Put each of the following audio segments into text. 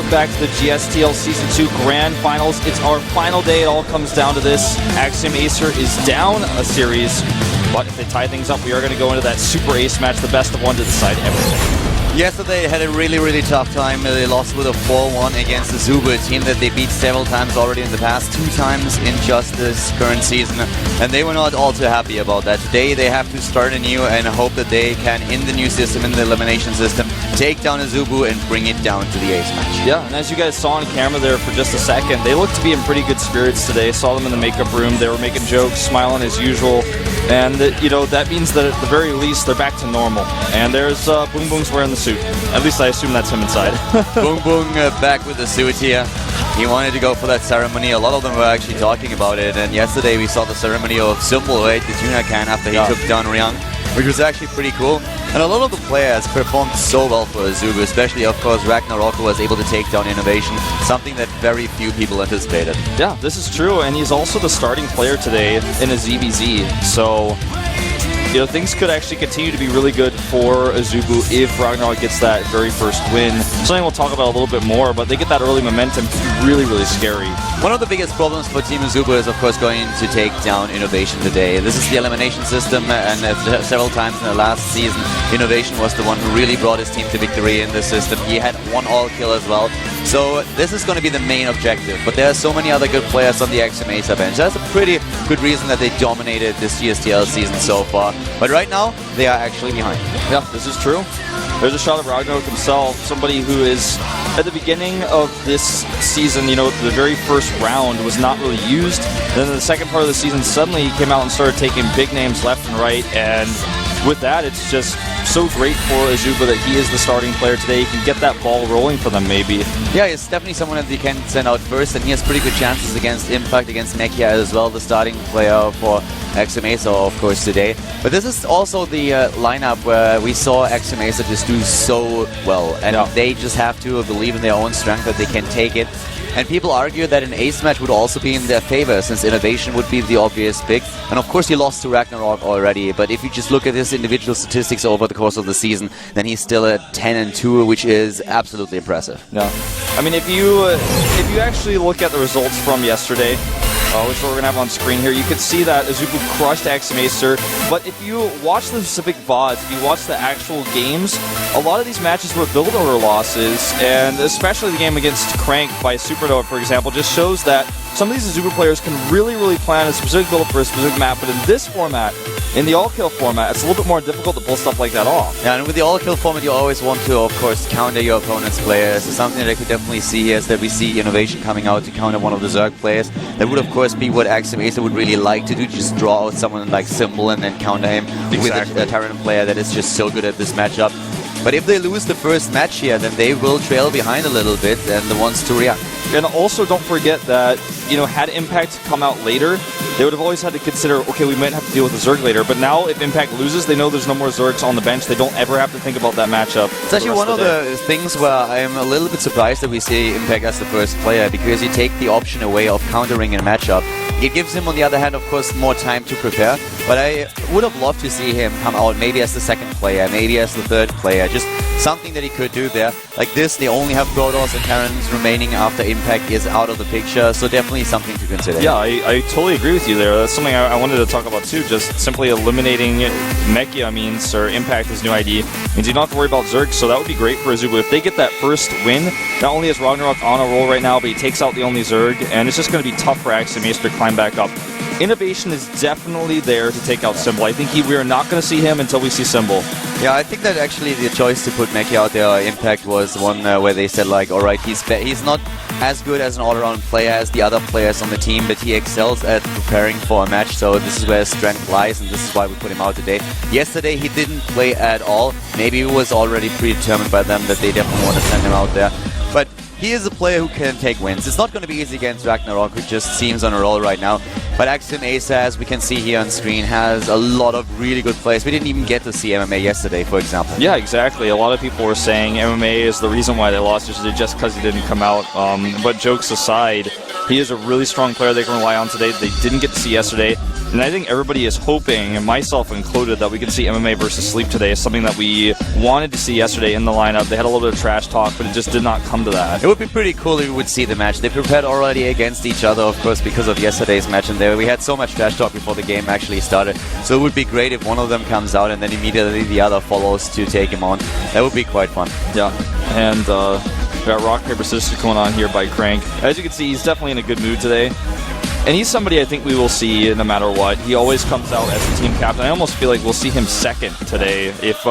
welcome back to the GSTL Season 2 Grand Finals. It's our final day. It all comes down to this. Axiom-Acer is down a series, but if they tie things up, we are going to go into that Super Ace match, the best of one to decide everything. Yesterday they had a really tough time. They lost with a 4-1 against AZUBU, a team that they beat several times already in the past, 2 times in just this current season, and they were not all too happy about that. Today they have to start anew and hope that they can, in the new system, in the elimination system, take down AZUBU and bring it down to the Ace match. Yeah, and as you guys saw on camera there for just a second, they looked to be in pretty good spirits today. Saw them in the makeup room. They were making jokes, smiling as usual. And, you know, that means that at the very least, they're back to normal. And there's Boom Boom's wearing the suit. At least I assume that's him inside. Boom Boom back with the suit here. He wanted to go for that ceremony. A lot of them were actually talking about it. And yesterday we saw the ceremony of Simple, right? The tuna can after he took down Ryang, which was actually pretty cool. And a lot of the players performed so well for AZUBU, especially, of course, Ragnarok was able to take down Innovation, something that very few people anticipated. Yeah, this is true, and he's also the starting player today in a ZVZ, so you know, things could actually continue to be really good for AZUBU if Ragnarok gets that very first win. Something we'll talk about a little bit more, but they get that early momentum, it can be really scary. One of the biggest problems for Team AZUBU is, of course, going to take down Innovation today. This is the elimination system, and several times in the last season, Innovation was the one who really brought his team to victory in this system. He had one all-kill as well. So this is going to be the main objective, but there are so many other good players on the Axiom-Acer bench. That's a pretty good reason that they dominated this GSTL season so far. But right now, they are actually behind. Yeah, this is true. There's a shot of Ragnarok himself, somebody who is, at the beginning of this season, you know, the very first round was not really used. Then in the second part of the season, suddenly he came out and started taking big names left and right, and with that, it's just so great for AZUBU that he is the starting player today. He can get that ball rolling for them, maybe. Yeah, it's definitely someone that they can send out first, and he has pretty good chances against Impact, against Mekia as well, the starting player for Axiom-Acer, of course, today. But this is also the lineup where we saw Axiom-Acer just do so well, and they just have to believe in their own strength that they can take it. And people argue that an ace match would also be in their favor, since Innovation would be the obvious pick. And of course he lost to Ragnarok already, but if you just look at his individual statistics over the course of the season, then he's still at 10-2, which is absolutely impressive. Yeah. I mean, if you actually look at the results from yesterday, which we're going to have on screen here, you could see that AZUBU crushed Axiom-Acer, but if you watch the specific VODs, if you watch the actual games, a lot of these matches were build order losses, and especially the game against Crank by Supernova, for example, just shows that some of these AZUBU players can really plan a specific build for a specific map, but in this format, in the all-kill format, it's a little bit more difficult to pull stuff like that off. Yeah, and with the all-kill format, you always want to, of course, counter your opponent's players. So something that I could definitely see here is that we see Innovation coming out to counter one of the Zerg players. That would, of course, be what Axiom-Acer would really like to do, just draw out someone like Symbol and then counter him with a Terran player that is just so good at this matchup. But if they lose the first match here, then they will trail behind a little bit and the ones to react. And also don't forget that, you know, had Impact come out later, they would have always had to consider, okay, we might have to deal with the Zerg later, but now if Impact loses, they know there's no more Zergs on the bench. They don't ever have to think about that matchup. It's actually one of the things where I'm a little bit surprised that we see Impact as the first player, because you take the option away of countering in a matchup. It gives him, on the other hand, of course, more time to prepare, but I would have loved to see him come out maybe as the second player, maybe as the third player, just something that he could do there. Like this, they only have Protoss and Terrans remaining after Impact is out of the picture, so definitely something to consider. Yeah, I totally agree with you there. That's something I wanted to talk about too, just simply eliminating Mekia means, or Impact is new ID, means you don't have to worry about Zerg, so that would be great for AZUBU. If they get that first win, not only is Ragnarok on a roll right now, but he takes out the only Zerg, and it's just going to be tough for Axiom-Acer to climb back up. Innovation is definitely there to take out Symbol. I think we are not going to see him until we see Symbol. Yeah, I think that actually the choice to put Mekia out there, Impact, was one where they said, like, alright, he's not as good as an all-around player as the other players on the team, but he excels at preparing for a match, so this is where his strength lies, and this is why we put him out today. Yesterday, he didn't play at all. Maybe it was already predetermined by them that they definitely want to send him out there. But he is a player who can take wins. It's not going to be easy against Ragnarok, who just seems on a roll right now. But Axiom-Acer, as we can see here on screen, has a lot of really good players. We didn't even get to see MMA yesterday, for example. Yeah, exactly. A lot of people were saying MMA is the reason why they lost, just because he didn't come out. But jokes aside, He is a really strong player they can rely on today. They didn't get to see yesterday. And I think everybody is hoping, and myself included, that we can see MMA versus Sleep today. Something that we wanted to see yesterday in the lineup. They had a little bit of trash talk, but it just did not come to that. It would be pretty cool if we would see the match. They prepared already against each other, of course, because of yesterday's match. And there we had so much trash talk before the game actually started. So it would be great if one of them comes out and then immediately the other follows to take him on. That would be quite fun. Yeah, and we got rock, paper, scissors going on here by Crank. As you can see, he's definitely in a good mood today. And he's somebody I think we will see no matter what. He always comes out as the team captain. I almost feel like we'll see him second today if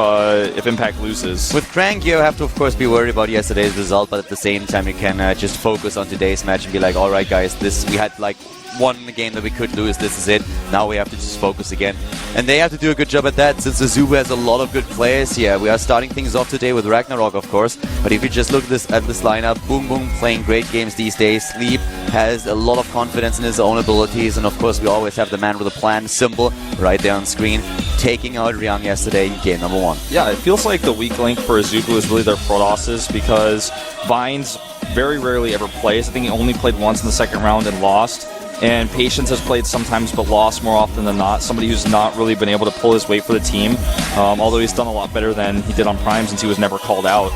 Impact loses. With Crank, you have to, of course, be worried about yesterday's result, but at the same time, you can just focus on today's match and be like, all right, guys, we had like one game that we could lose. This is it. Now we have to just focus again. And they have to do a good job at that, since AZUBU has a lot of good players here. We are starting things off today with Ragnarok, of course. But if you just look at this lineup, Boom Boom playing great games these days. Sleep has a lot of confidence in his own abilities. And of course, we always have the man with a plan symbol right there on screen, taking out Ryang yesterday in game number 1. Yeah, it feels like the weak link for AZUBU is really their Protosses, because Vines very rarely ever plays. I think he only played once in the second round and lost. And Patience has played sometimes but lost more often than not. Somebody who's not really been able to pull his weight for the team, although he's done a lot better than he did on Prime since he was never called out.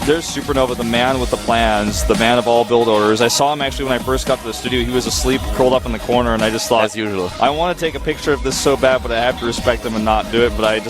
There's Supernova, the man with the plans, the man of all build orders. I saw him actually when I first got to the studio. He was asleep, curled up in the corner, and I just thought, as usual, I want to take a picture of this so bad, but I have to respect him and not do it. But I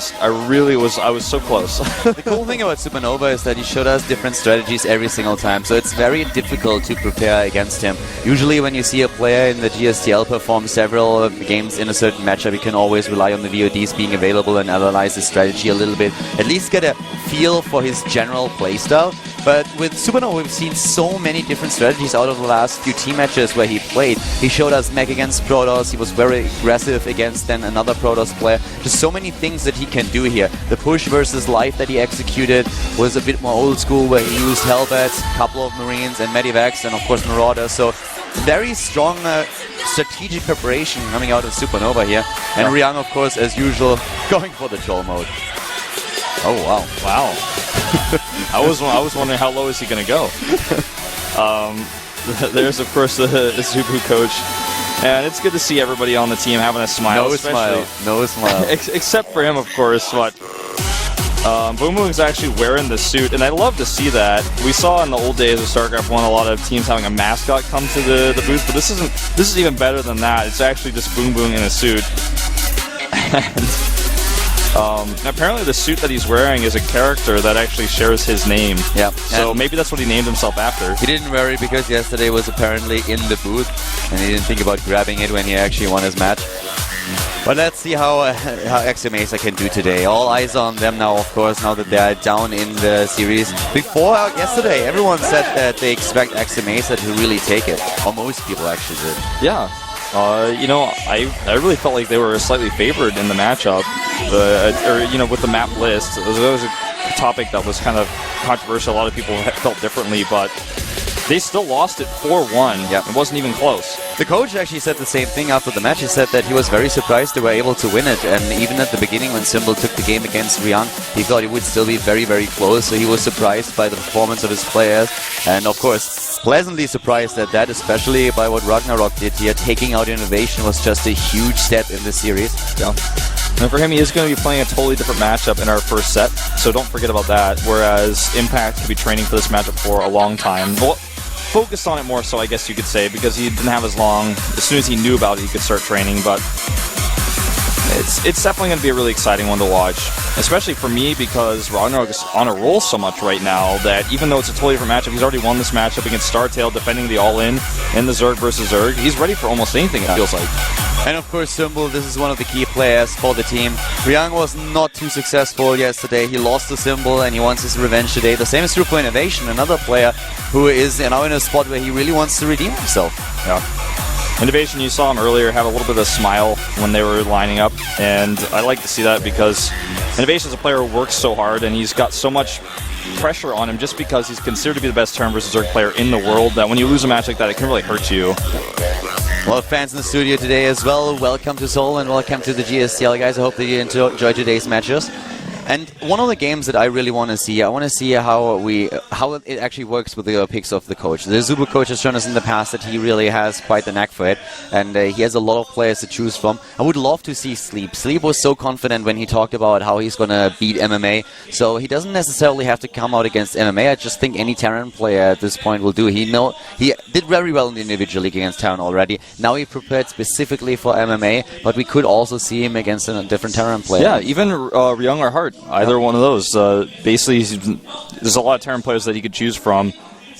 was so close. The cool thing about Supernova is that he showed us different strategies every single time, so it's very difficult to prepare against him. Usually when you see a player in the GSTL perform several games in a certain matchup, you can always rely on the VODs being available and analyze his strategy a little bit, at least get a feel for his general playstyle. But with Supernova, we've seen so many different strategies out of the last few team matches where he played. He showed us mech against Protoss, he was very aggressive against then another Protoss player. Just so many things that he can do here. The push versus life that he executed was a bit more old school, where he used Hellbats, a couple of Marines and Medivacs, and of course Marauders. So very strong strategic preparation coming out of Supernova here. And Ryang, of course, as usual, going for the troll mode. Oh, wow. Wow. I was wondering how low is he going to go. There's, of course, the AZUBU coach. And it's good to see everybody on the team having a smile. No smile. No smile. Except for him, of course. Boom Boom's actually wearing the suit, and I love to see that. We saw in the old days of StarCraft 1 a lot of teams having a mascot come to the booth, but this is even better than that. It's actually just Boom Boom in a suit. And apparently the suit that he's wearing is a character that actually shares his name. Yeah. So maybe that's what he named himself after. He didn't wear it because yesterday was apparently in the booth, and he didn't think about grabbing it when he actually won his match. But let's see how Axiom-Acer can do today. All eyes on them now, of course, now that they are down in the series. Before yesterday, everyone said that they expect Axiom-Acer to really take it. Or most people actually did. Yeah. I really felt like they were slightly favored in the matchup. With the map list. It was a topic that was kind of controversial. A lot of people felt differently, but they still lost it 4-1. Yep. It wasn't even close. The coach actually said the same thing after the match. He said that he was very surprised they were able to win it, and even at the beginning when Symbol took the game against Ryang, he thought it would still be very, very close, so he was surprised by the performance of his players, and of course pleasantly surprised at that, especially by what Ragnarok did here. Taking out Innovation was just a huge step in this series. Yeah. And for him, he is going to be playing a totally different matchup in our first set, so don't forget about that, whereas Impact could be training for this matchup for a long time. Well, focused on it more so, I guess you could say, because he didn't have as long. As soon as he knew about it, he could start training, but it's definitely going to be a really exciting one to watch, especially for me, because Ragnarok is on a roll so much right now that even though it's a totally different matchup, he's already won this matchup against StarTale, defending the all-in the Zerg versus Zerg. He's ready for almost anything, it feels like. And of course, Symbol, this is one of the key players for the team. Ryang was not too successful yesterday. He lost to Symbol and he wants his revenge today. The same is true for Innovation, another player who is now in a spot where he really wants to redeem himself. Yeah. Innovation, you saw him earlier have a little bit of a smile when they were lining up, and I like to see that because Innovation is a player who works so hard and he's got so much pressure on him just because he's considered to be the best turn versus Zerg player in the world that when you lose a match like that, it can really hurt you. A lot of fans in the studio today as well. Welcome to Seoul and welcome to the GSTL, guys. I hope that you enjoy today's matches. And one of the games that I really want to see, I want to see how it actually works with the picks of the coach. The AZUBU coach has shown us in the past that he really has quite the knack for it, and he has a lot of players to choose from. I would love to see Sleep. Sleep was so confident when he talked about how he's going to beat MMA, so he doesn't necessarily have to come out against MMA. I just think any Terran player at this point will do. He did very well in the individual league against Terran already. Now he prepared specifically for MMA, but we could also see him against a different Terran player. Yeah, even Ryung or Hart, either one of those. Basically, there's a lot of Terran players that he could choose from.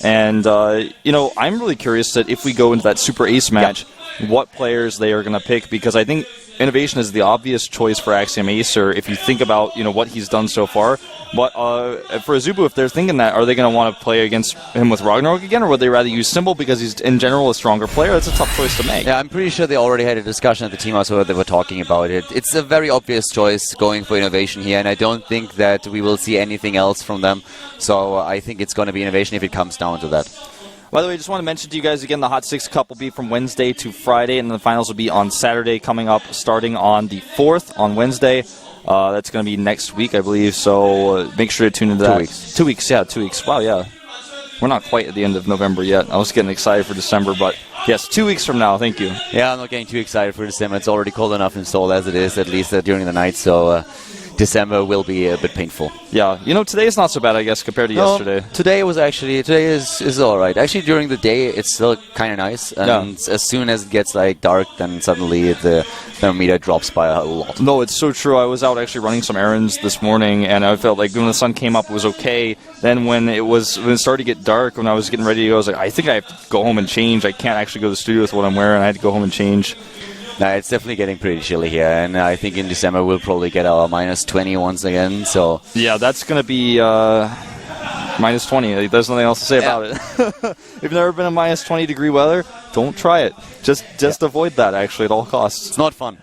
And, I'm really curious that if we go into that Super Ace match, what players they are going to pick, because I think Innovation is the obvious choice for Axiom-Acer if you think about, what he's done so far. But for AZUBU, if they're thinking that, are they going to want to play against him with Ragnarok again, or would they rather use Symbol because he's, in general, a stronger player? That's a tough choice to make. Yeah, I'm pretty sure they already had a discussion at the team also where they were talking about it. It's a very obvious choice going for Innovation here, and I don't think that we will see anything else from them. So I think it's going to be Innovation if it comes down to that. By the way, I just want to mention to you guys again, the HOT6 Cup will be from Wednesday to Friday, and the finals will be on Saturday coming up, starting on the 4th on Wednesday. That's going to be next week, I believe, so make sure to tune into that. 2 weeks. 2 weeks, yeah, 2 weeks. Wow, yeah. We're not quite at the end of November yet. I was getting excited for December, but yes, 2 weeks from now, thank you. Yeah, I'm not getting too excited for December. It's already cold enough in Seoul as it is, at least during the night, so December will be a bit painful. Yeah, today is not so bad, I guess, compared to yesterday. Today is all right. Actually, during the day, it's still kind of nice. And as soon as it gets dark, then suddenly the thermometer drops by a lot. No, it's so true. I was out actually running some errands this morning, and I felt like when the sun came up, it was okay. Then when it started to get dark, when I was getting ready to go, I was like, I think I have to go home and change. I can't actually go to the studio with what I'm wearing. I had to go home and change. No, it's definitely getting pretty chilly here, and I think in December we'll probably get our -20 once again. So yeah, that's going to be -20. There's nothing else to say about it. If you've never been in -20 degree weather, don't try it. Just avoid that, actually, at all costs. It's not fun.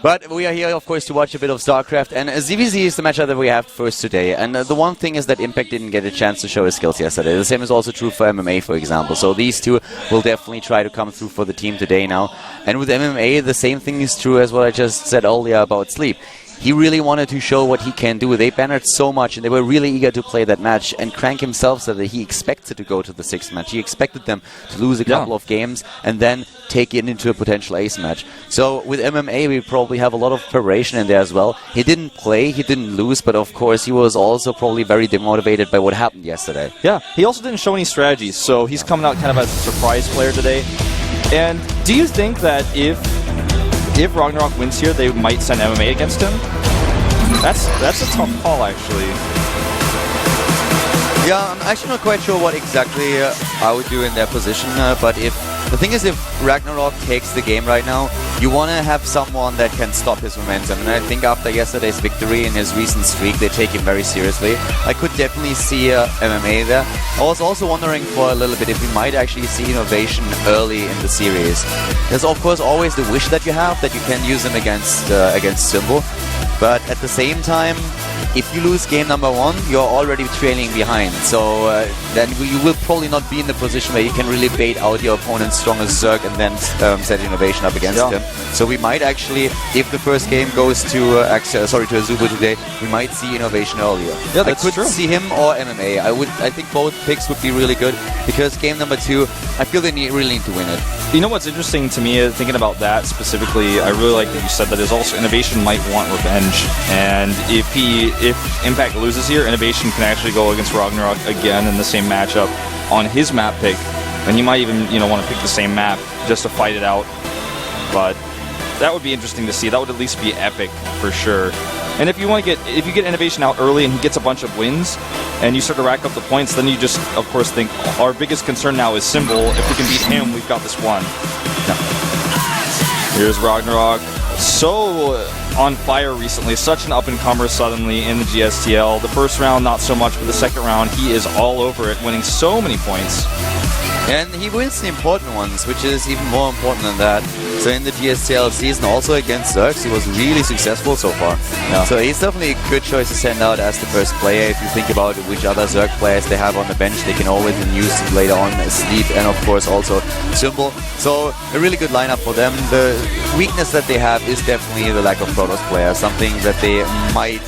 But we are here, of course, to watch a bit of StarCraft, and ZVZ is the matchup that we have first today. And the one thing is that Impact didn't get a chance to show his skills yesterday. The same is also true for MMA, for example. So these two will definitely try to come through for the team today now. And with MMA, the same thing is true as what I just said earlier about Sleep. He really wanted to show what he can do. They bannered so much, and they were really eager to play that match. And Crank himself said that he expected to go to the 6th match. He expected them to lose a couple of games and then take it into a potential ace match. So with MMA, we probably have a lot of preparation in there as well. He didn't play, he didn't lose, but of course he was also probably very demotivated by what happened yesterday. Yeah, he also didn't show any strategies, so he's coming out kind of as a surprise player today. And do you think that if Ragnarok wins here, they might send MMA against him? That's a tough call, actually. Yeah, I'm actually not quite sure what exactly I would do in their position, but the thing is, if Ragnarok takes the game right now, you want to have someone that can stop his momentum, and I think after yesterday's victory and his recent streak, they take him very seriously. I could definitely see MMA there. I was also wondering for a little bit if we might actually see Innovation early in the series. There's of course always the wish that you have that you can use him against Symbol, but at the same time, if you lose game number 1, you're already trailing behind. So then you will probably not be in the position where you can really bait out your opponent's strongest Zerg and then set Innovation up against him. So we might actually, if the first game goes to AZUBU today, we might see Innovation earlier. Yeah, that's true. I could see him or MMA. I think both picks would be really good because game number 2, I feel they really need to win it. You know what's interesting to me, thinking about that specifically, I really like that you said that, is also Innovation might want revenge. And if Impact loses here, Innovation can actually go against Ragnarok again in the same matchup on his map pick. And he might even, want to pick the same map just to fight it out. But that would be interesting to see. That would at least be epic for sure. And if you get Innovation out early and he gets a bunch of wins, and you start to rack up the points, then you just, of course, think our biggest concern now is Symbol. If we can beat him, we've got this one. Here's Ragnarok. So on fire recently, such an up-and-comer suddenly in the GSTL. The first round, not so much, but the second round, he is all over it, winning so many points. And he wins the important ones, which is even more important than that. So in the GSTL season, also against Zergs, he was really successful so far. Yeah. So he's definitely a good choice to send out as the first player. If you think about which other Zerg players they have on the bench, they can always use later on as Sleep and of course also Symbol. So a really good lineup for them. The weakness that they have is definitely the lack of Protoss players, something that they might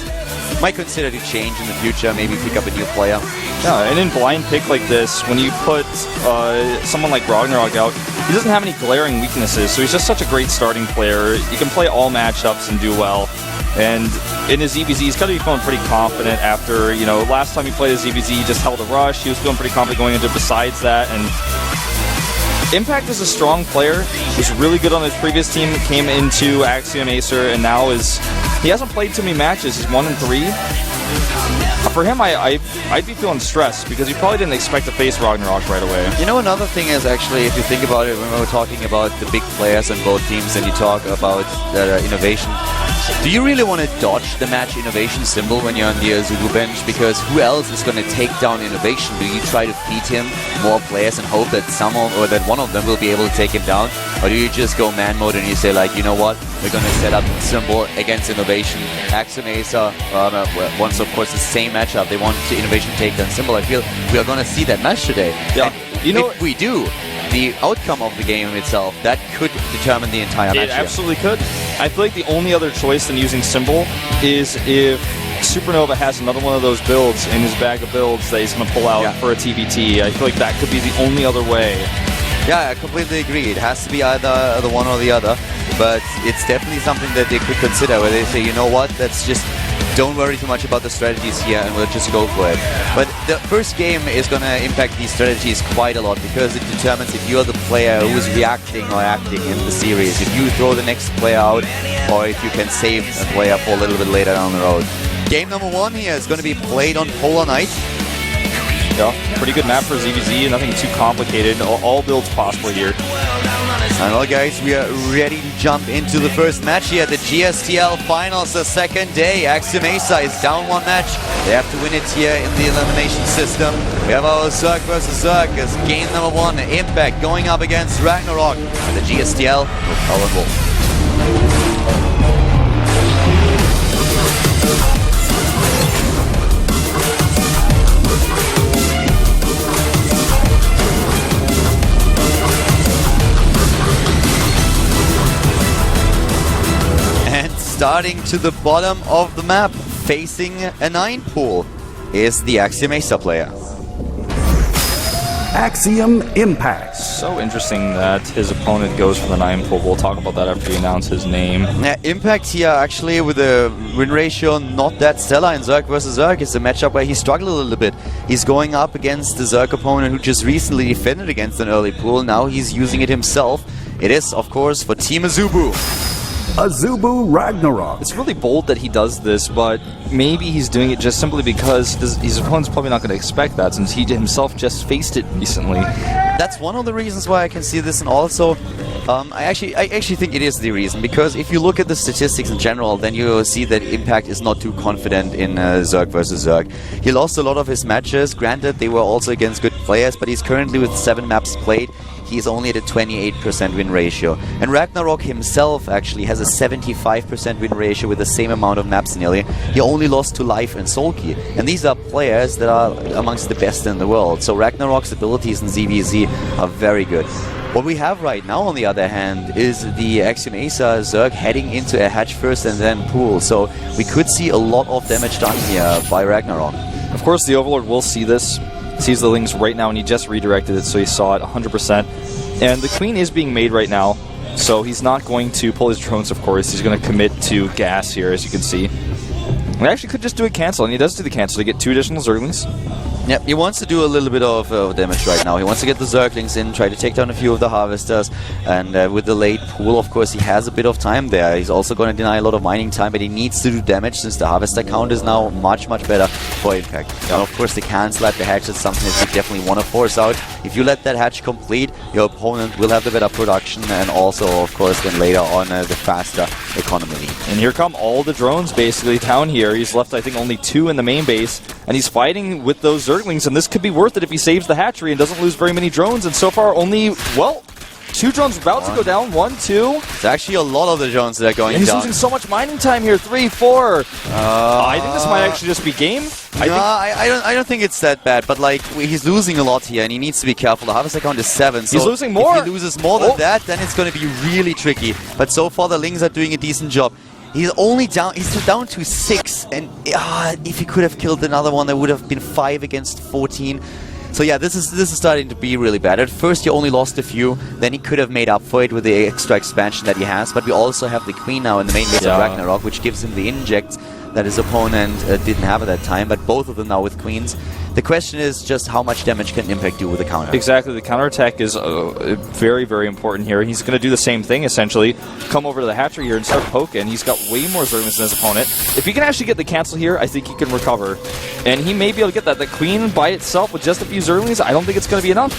might consider to change in the future, maybe pick up a new player. Yeah, and in blind pick like this, when you put someone like Ragnarok out, he doesn't have any glaring weaknesses, so he's just such a great starting player. You can play all matchups and do well. And in his EBZ, he's got to be feeling pretty confident after, you know, last time he played his EBZ, he just held a rush. He was feeling pretty confident going into besides that. And Impact is a strong player. He was really good on his previous team, came into Axiom-Acer, and now he hasn't played too many matches. He's 1-3. For him, I'd be feeling stressed because he probably didn't expect to face Ragnarok right away. You know, another thing is actually, if you think about it, when we're talking about the big players on both teams and you talk about innovation, do you really want to dodge the match innovation symbol when you're on the AZUBU bench? Because who else is going to take down innovation? Do you try to feed him more players and hope that that one of them will be able to take him down? Or do you just go man mode and you say, like, you know what, we're going to set up symbol against innovation. Axiom-Acer, once of course the same matchup, they want to innovation take down symbol. I feel we are going to see that match today. Yeah. And you know, if we do, the outcome of the game itself, that could determine the entire match. It absolutely could. I feel like the only other choice than using Symbol is if Supernova has another one of those builds in his bag of builds that he's going to pull out for a TBT. I feel like that could be the only other way. Yeah, I completely agree. It has to be either the one or the other, but it's definitely something that they could consider, where they say, you know what, let's just don't worry too much about the strategies here and we'll just go for it. But the first game is going to impact these strategies quite a lot because it determines if you're the player who's reacting or acting in the series. If you throw the next player out or if you can save a player for a little bit later down the road. Game number 1 here is going to be played on Polar Night. Yeah, pretty good map for ZVZ, nothing too complicated, all builds possible here. And well guys, we are ready to jump into the first match here at the GSTL Finals, the second day. Axiom-Acer is down 1 match. They have to win it here in the elimination system. We have our Zerg versus Zerg as game number 1, Impact going up against Ragnarok and the GSTL with Colin Wolf. Starting to the bottom of the map, facing a 9 pool, is the Axiom-Acer player. Axiom Impact. So interesting that his opponent goes for the 9 pool. We'll talk about that after we announce his name. Yeah, Impact here actually with a win ratio not that stellar in Zerg versus Zerg. It's a matchup where he struggled a little bit. He's going up against the Zerg opponent who just recently defended against an early pool. Now he's using it himself. It is, of course, for Team AZUBU. AZUBU Ragnarok. It's really bold that he does this, but maybe he's doing it just simply because his opponent's probably not going to expect that since he himself just faced it recently. That's one of the reasons why I can see this, and also I actually think it is the reason, because if you look at the statistics in general, then you see that Impact is not too confident in Zerg versus Zerg. He lost a lot of his matches. Granted, they were also against good players, but he's currently with 7 maps played. He's only at a 28% win ratio. And Ragnarok himself actually has a 75% win ratio with the same amount of maps nearly. He only lost to Life and Soulkey. And these are players that are amongst the best in the world. So Ragnarok's abilities in ZVZ are very good. What we have right now, on the other hand, is the Axiom-Acer Zerg heading into a hatch first and then pool. So we could see a lot of damage done here by Ragnarok. Of course, the Overlord will see this. Sees the links right now, and he just redirected it, so he saw it 100%. And the Queen is being made right now, so he's not going to pull his drones, of course. He's going to commit to gas here, as you can see. We actually could just do a cancel, and he does do the cancel to get 2 additional Zerglings. Yep, he wants to do a little bit of damage right now. He wants to get the Zerglings in, try to take down a few of the Harvesters, and with the late pool, of course, he has a bit of time there. He's also going to deny a lot of mining time, but he needs to do damage since the Harvester count is now much, much better for Impact. Yep. And of course, the cancel at the hatch is something that you definitely want to force out. If you let that hatch complete, your opponent will have the better production, and also, of course, then later on the faster economy. And here come all the drones, basically, down here. He's left, I think, only 2 in the main base, and he's fighting with those Zerglings, and this could be worth it if he saves the hatchery and doesn't lose very many drones. And so far, only, well, 2 drones about to go down. 1, 2. It's actually a lot of the drones that are going down. He's losing so much mining time here. 3, 4. I think this might actually just be game. I don't think it's that bad, but like he's losing a lot here, and he needs to be careful. The Harvester count is 7. So he's losing more. If he loses more than that, then it's going to be really tricky. But so far, the Lings are doing a decent job. He's only down. He's down to 6, and if he could have killed another one, that would have been 5 against 14. So yeah, this is starting to be really bad. At first he only lost a few, then he could have made up for it with the extra expansion that he has, but we also have the Queen now in the main base of Ragnarok, which gives him the injects that his opponent didn't have at that time, but both of them now with Queens. The question is just how much damage can Impact do with the counter. Exactly, the counterattack is very, very important here. He's going to do the same thing, essentially. Come over to the hatchery here and start poking. He's got way more Zerglings than his opponent. If he can actually get the cancel here, I think he can recover. And he may be able to get that. The Queen by itself with just a few Zerglings, I don't think it's going to be enough.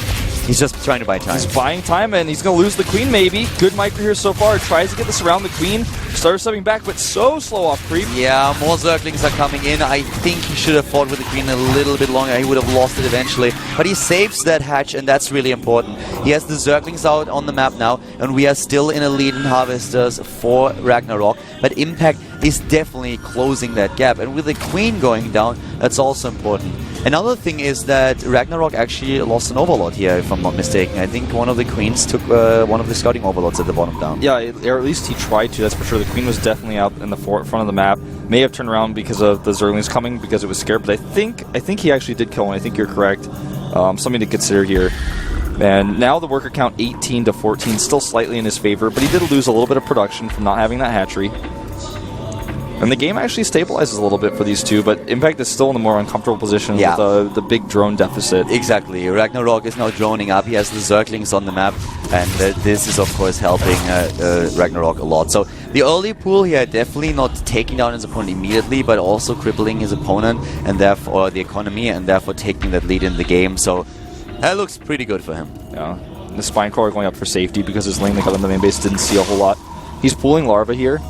He's just trying to buy time. He's buying time, and he's going to lose the Queen, maybe. Good micro here so far. Tries to get this around the Queen. Starts stepping back, but so slow off creep. Yeah, more Zerglings are coming in. I think he should have fought with the Queen a little bit longer. He would have lost it eventually. But he saves that hatch, and that's really important. He has the Zerglings out on the map now, and we are still in a lead in Harvesters for Ragnarok. But Impact is definitely closing that gap. And with the Queen going down, that's also important. Another thing is that Ragnarok actually lost an Overlord here, if I'm not mistaken. I think one of the Queens took one of the Scouting Overlords at the bottom down. Yeah, or at least he tried to, that's for sure. The Queen was definitely out in the front of the map. May have turned around because of the Zerglings coming, because it was scared, but I think he actually did kill one. I think you're correct. Something to consider here. And now the worker count 18 to 14, still slightly in his favor, but he did lose a little bit of production from not having that hatchery. And the game actually stabilizes a little bit for these two, but Impact is still in a more uncomfortable position with the big drone deficit. Exactly. Ragnarok is now droning up. He has the Zerglings on the map, and this is, of course, helping Ragnarok a lot. So the early pool here, definitely not taking down his opponent immediately, but also crippling his opponent, and therefore the economy, and therefore taking that lead in the game. So that looks pretty good for him. Yeah. The Spinecrawler going up for safety because his lane that got in the main base didn't see a whole lot. He's pulling Larva here.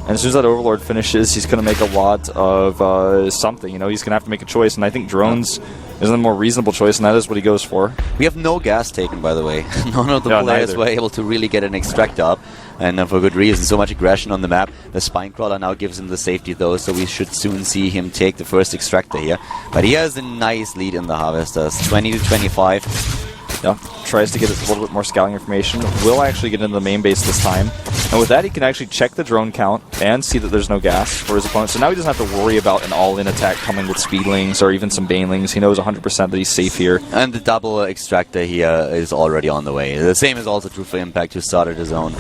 And as soon as that Overlord finishes, he's going to make a lot of something. You know, he's going to have to make a choice, and I think drones is a more reasonable choice, and that is what he goes for. We have no gas taken, by the way. None of the players were able to really get an extract up, and for good reason. So much aggression on the map. The Spinecrawler now gives him the safety, though, so we should soon see him take the first extractor here. But he has a nice lead in the Harvesters, 20 to 25. Yeah, tries to get a little bit more scouting information. Will actually get into the main base this time. And with that, he can actually check the drone count and see that there's no gas for his opponent. So now he doesn't have to worry about an all-in attack coming with Speedlings or even some Banelings. He knows 100% that he's safe here. And the double extractor here is already on the way. The same is also true for Impact, who started his own.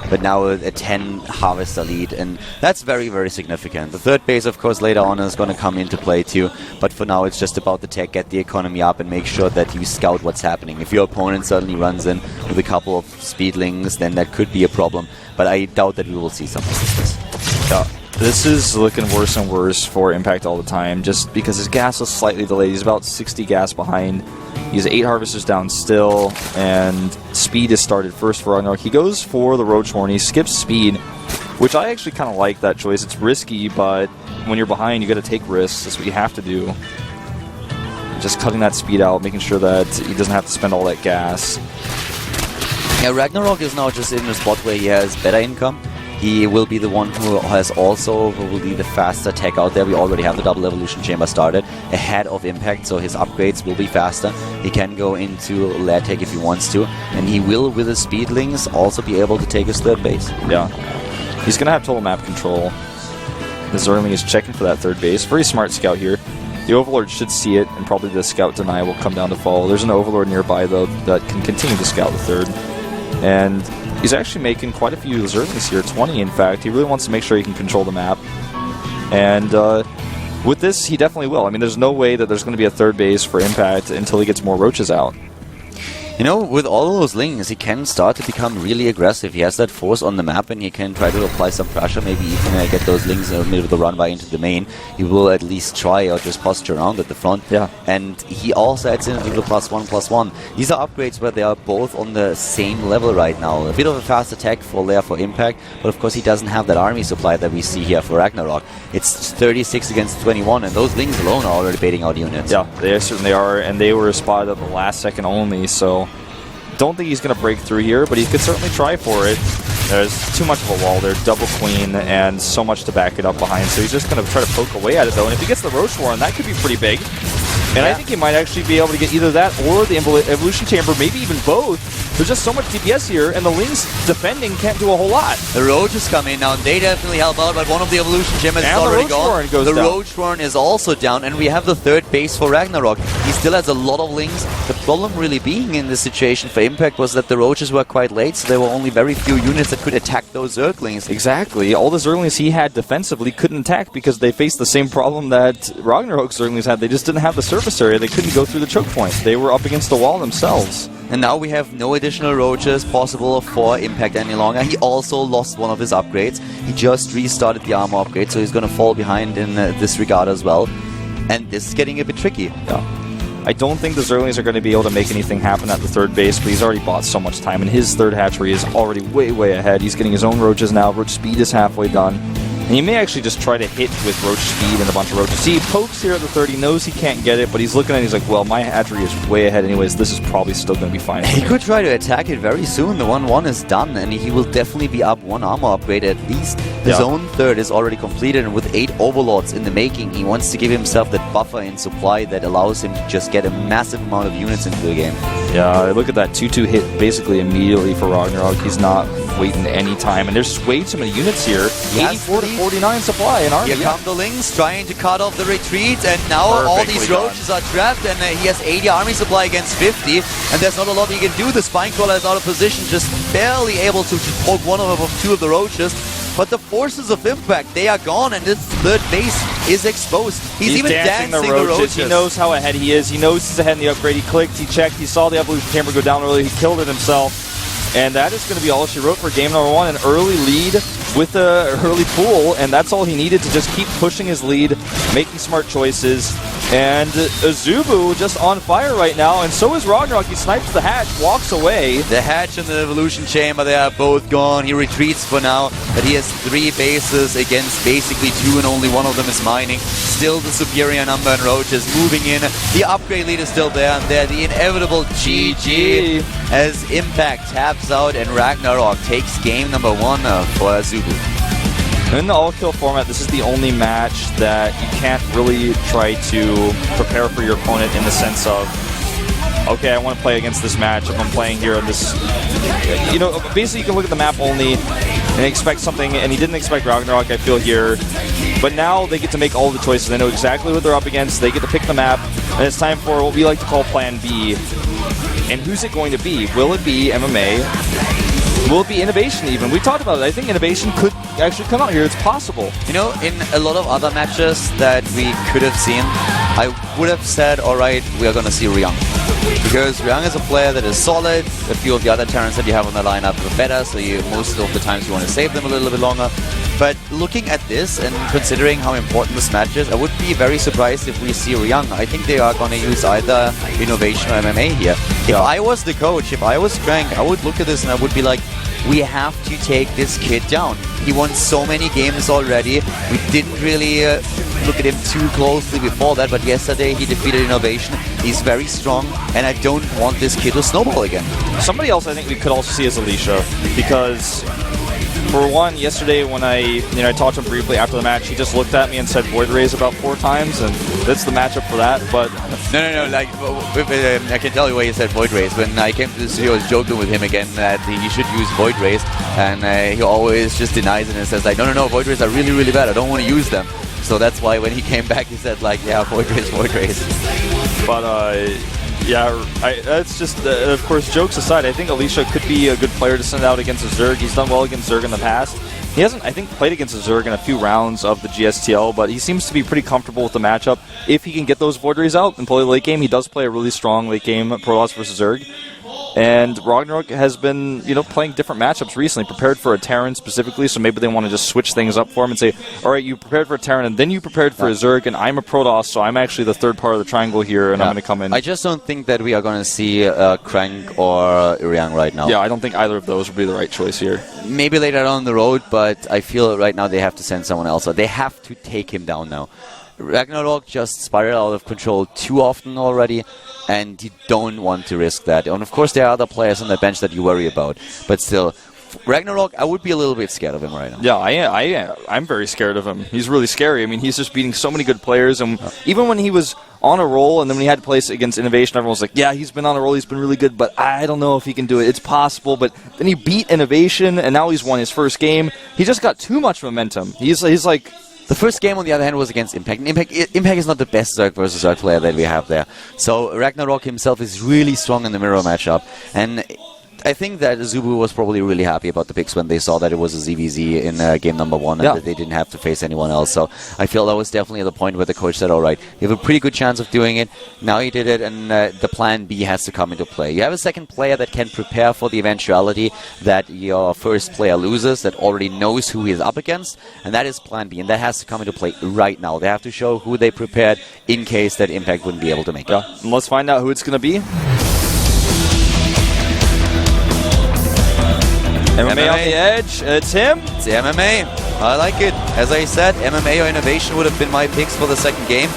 But now a 10 Harvester lead, and that's very, very significant. The third base, of course, later on is going to come into play too. But for now, it's just about the tech, get the economy up, and make sure that you scout what's happening. If your opponent suddenly runs in with a couple of Speedlings, then that could be a problem. But I doubt that we will see something like this. Yeah, this is looking worse and worse for Impact all the time, just because his gas is slightly delayed. He's about 60 gas behind. He's 8 Harvesters down still, and speed is started first for Ragnarok. He goes for the Roach Horn. He skips speed, which I actually kind of like that choice. It's risky, but when you're behind, you got to take risks. That's what you have to do. Just cutting that speed out, making sure that he doesn't have to spend all that gas. Yeah, Ragnarok is now just in a spot where he has better income. He will be the one who will be the faster tech out there. We already have the double evolution chamber started ahead of Impact, so his upgrades will be faster. He can go into lair tech if he wants to, and he will, with his speedlings, also be able to take his third base. Yeah, he's going to have total map control. The Zerling is checking for that third base. Very smart scout here. The Overlord should see it, and probably the scout deny will come down to follow. There's an Overlord nearby, though, that can continue to scout the third. And he's actually making quite a few Zerglings here, 20 in fact. He really wants to make sure he can control the map. And with this, he definitely will. I mean, there's no way that there's going to be a third base for Impact until he gets more roaches out. You know, with all of those lings, he can start to become really aggressive. He has that force on the map, and he can try to apply some pressure, maybe even get those lings in the middle of the runway into the main. He will at least try or just posture around at the front. Yeah. And he also adds in the +1/+1. These are upgrades where they are both on the same level right now. A bit of a fast attack for Impact, but of course he doesn't have that army supply that we see here for Ragnarok. It's 36 against 21, and those lings alone are already baiting out units. Yeah, they certainly are, and they were spotted at the last second only, so don't think he's going to break through here, but he could certainly try for it. There's too much of a wall there, double queen, and so much to back it up behind, so he's just going to try to poke away at it, though, and if he gets the Roach Warren, that could be pretty big. And I think he might actually be able to get either that or the Evolution Chamber, maybe even both. there's just so much DPS here, and the Lings defending can't do a whole lot. The Roach is coming now, and they definitely help out, but one of the evolution gems is already gone. The Roach Warren is also down, and we have the third base for Ragnarok. He still has a lot of Lings. The problem really being in this situation for Impact was that the Roaches were quite late, so there were only very few units that could attack those Zerglings. Exactly. All the Zerglings he had defensively couldn't attack because they faced the same problem that Ragnarok's Zerglings had. They just didn't have the surface area. They couldn't go through the choke point. They were up against the wall themselves. And now we have no additional Roaches possible for Impact any longer. He also lost one of his upgrades. He just restarted the armor upgrade, so he's going to fall behind in this regard as well. And this is getting a bit tricky. Yeah. I don't think the Zerglings are going to be able to make anything happen at the third base, but he's already bought so much time, and his third hatchery is already way, way ahead. He's getting his own Roaches now. Roach speed is halfway done. And he may actually just try to hit with Roach speed and a bunch of Roaches. See, he pokes here at the third. He knows he can't get it, but he's looking at it and he's like, well, my hatchery is way ahead anyways. This is probably still going to be fine. He could try to attack it very soon. The 1-1 is done, and he will definitely be up one armor upgrade at least. His own third is already completed, and with 8 Overlords in the making, he wants to give himself that buffer in supply that allows him to just get a massive amount of units into the game. Yeah, look at that 2-2 hit basically immediately for Ragnarok. He's not waiting any time, and there's way too many units here. 84 to 49 supply in army. Here come the Lings trying to cut off the retreat, and now all these Roaches are trapped, and he has 80 army supply against 50, and there's not a lot he can do. The Spinecrawler is out of position, just barely able to poke one of 2 of the Roaches. But the forces of Impact, they are gone, and this third base is exposed. He's even dancing the Roaches. He knows how ahead he is. He knows he's ahead in the upgrade. He clicked, he checked, he saw the Evolution Chamber go down early, he killed it himself. And that is going to be all she wrote for game number 1. An early lead with an early pool, and that's all he needed to just keep pushing his lead, making smart choices. And AZUBU just on fire right now, and so is Ragnarok. He snipes the hatch, walks away. The hatch and the Evolution Chamber, they are both gone. He retreats for now, but he has 3 bases against basically 2, and only one of them is mining. Still the superior number in Roaches moving in. The upgrade lead is still there, and there the inevitable GG as Impact taps out, and Ragnarok takes game number 1 for AZUBU. In the all-kill format, this is the only match that you can't really try to prepare for your opponent in the sense of, okay, I want to play against this match if I'm playing here on this. You know, basically you can look at the map only and expect something, and he didn't expect Ragnarok, I feel, here. But now they get to make all the choices. They know exactly what they're up against. They get to pick the map, and it's time for what we like to call Plan B. And who's it going to be? Will it be MMA? Will it be Innovation even? We talked about it. I think Innovation could actually come out here. It's possible. You know, in a lot of other matches that we could have seen, I would have said, alright, we are going to see Ryung. Because Ryung is a player that is solid. A few of the other Terrans that you have on the lineup are better, so most of the times you want to save them a little bit longer. But looking at this and considering how important this match is, I would be very surprised if we see Ryung. I think they are going to use either Innovation or MMA here. If I was the coach, if I was Crank, I would look at this and I would be like, we have to take this kid down. He won so many games already. We didn't really look at him too closely before that, but yesterday he defeated Innovation. He's very strong, and I don't want this kid to snowball again. Somebody else I think we could also see is Alicia, because for one, yesterday when I talked to him briefly after the match, he just looked at me and said Void Rays about 4 times, and that's the matchup for that. But no, like I can tell you why he said Void Rays. When I came to the studio, I was joking with him again that he should use Void Rays, and he always just denies it and says like, no, Void Rays are really, really bad. I don't want to use them. So that's why when he came back, he said like, yeah, Void Rays. But yeah, that's just, of course, jokes aside, I think Alicia could be a good player to send out against a Zerg. He's done well against Zerg in the past. He hasn't, I think, played against a Zerg in a few rounds of the GSTL, but he seems to be pretty comfortable with the matchup. If he can get those Void Rays out and play the late game, he does play a really strong late game Protoss versus Zerg. And Ragnarok has been, playing different matchups recently, prepared for a Terran specifically, so maybe they want to just switch things up for him and say, all right, you prepared for a Terran, and then you prepared for a Zerg, and I'm a Protoss, so I'm actually the third part of the triangle here, and I'm going to come in. I just don't think that we are going to see Crank or Ryung right now. Yeah, I don't think either of those would be the right choice here. Maybe later on the road, but I feel right now they have to send someone else. They have to take him down now. Ragnarok just spiraled out of control too often already, and you don't want to risk that. And of course there are other players on the bench that you worry about, but still, Ragnarok, I would be a little bit scared of him right now. Yeah, I am. I'm very scared of him. He's really scary. I mean, he's just beating so many good players, and even when he was on a roll, and then when he had to play against Innovation, everyone was like, yeah, he's been on a roll, he's been really good, but I don't know if he can do it. It's possible, but then he beat Innovation, and now he's won his first game. He just got too much momentum. He's like... The first game, on the other hand, was against Impact. And Impact is not the best Zerg versus Zerg player that we have there. So Ragnarok himself is really strong in the mirror matchup. And I think that AZUBU was probably really happy about the picks when they saw that it was a ZVZ in game number 1 and that they didn't have to face anyone else. So I feel that was definitely the point where the coach said, all right, you have a pretty good chance of doing it. Now you did it, and the plan B has to come into play. You have a second player that can prepare for the eventuality that your first player loses, that already knows who he is up against, and that is plan B, and that has to come into play right now. They have to show who they prepared in case that Impact wouldn't be able to make it. And let's find out who it's going to be. MMA on the edge, it's him. It's MMA. I like it. As I said, MMA or Innovation would have been my picks for the second game,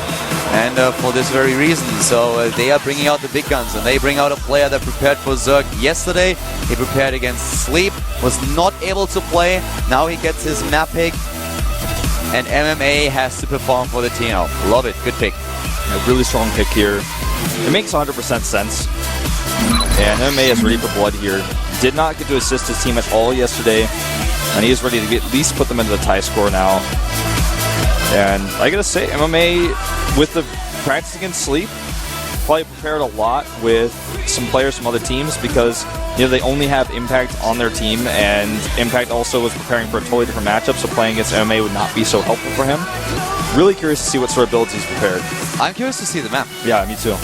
and for this very reason. So they are bringing out the big guns, and they bring out a player that prepared for Zerg yesterday. He prepared against Sleep, was not able to play. Now he gets his map pick, and MMA has to perform for the team now. Love it. Good pick. A really strong pick here. It makes 100% sense. And MMA is ready for blood here. Did not get to assist his team at all yesterday, and he is ready to at least put them into the tie score now. And I gotta say, MMA, with the practice against Sleep, probably prepared a lot with some players from other teams because they only have Impact on their team, and Impact also was preparing for a totally different matchup, so playing against MMA would not be so helpful for him. Really curious to see what sort of builds he's prepared. I'm curious to see the map. Yeah, me too.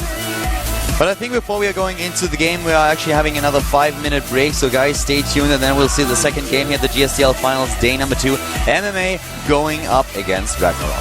But I think before we are going into the game, we are actually having another 5-minute break. So guys, stay tuned, and then we'll see the second game here at the GSTL Finals, day number 2. MMA going up against Ragnarok.